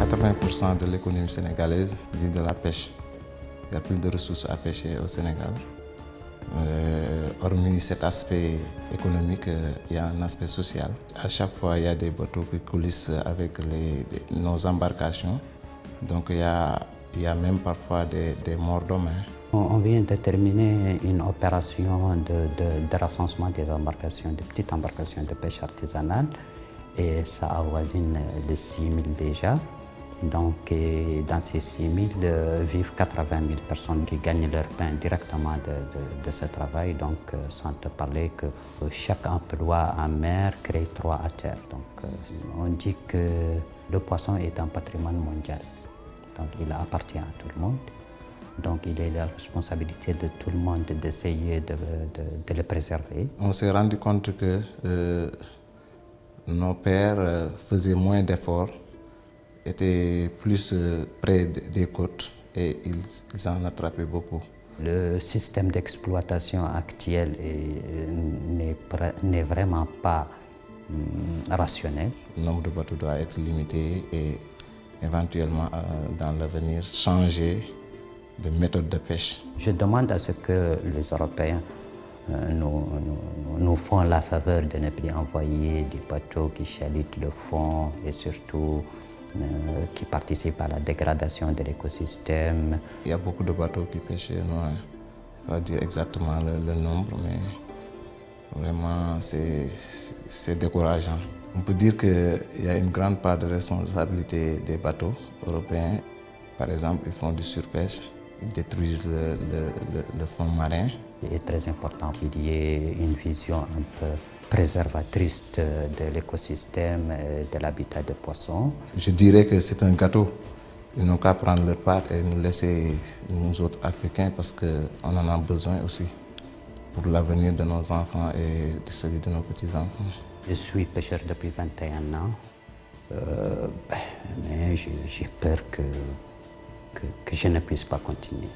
80% de l'économie sénégalaise vit de la pêche. Il y a plus de ressources à pêcher au Sénégal. Hormis cet aspect économique, il y a un aspect social. À chaque fois, il y a des bateaux qui coulissent avec nos embarcations. Donc il y a même parfois des morts d'hommes. On vient de terminer une opération de recensement des embarcations, des petites embarcations de pêche artisanale, et ça avoisine les 6 000 déjà. Donc, dans ces 6 000 vivent 80 000 personnes qui gagnent leur pain directement de ce travail. Donc, sans te parler que chaque emploi en mer crée 3 à terre. Donc, on dit que le poisson est un patrimoine mondial. Donc, il appartient à tout le monde. Donc, il est la responsabilité de tout le monde d'essayer de le préserver. On s'est rendu compte que nos pères faisaient moins d'efforts, étaient plus près des côtes et ils en attrapaient beaucoup. Le système d'exploitation actuel n'est vraiment pas rationnel. Le nombre de bateaux doit être limité et éventuellement dans l'avenir changer de méthode de pêche. Je demande à ce que les Européens nous font la faveur de ne plus envoyer des bateaux qui chalutent le fond et surtout qui participent à la dégradation de l'écosystème. Il y a beaucoup de bateaux qui pêchent loin. Je ne vais pas dire exactement le nombre, mais vraiment c'est décourageant. On peut dire qu'il y a une grande part de responsabilité des bateaux européens. Par exemple, ils font du surpêche, ils détruisent le fond marin. Il est très important qu'il y ait une vision un peu préservatrice de l'écosystème et de l'habitat des poissons. Je dirais que c'est un gâteau. Ils n'ont qu'à prendre leur part et nous laisser, nous autres Africains, parce qu'on en a besoin aussi pour l'avenir de nos enfants et de celui de nos petits-enfants. Je suis pêcheur depuis 21 ans, mais j'ai peur que je ne puisse pas continuer.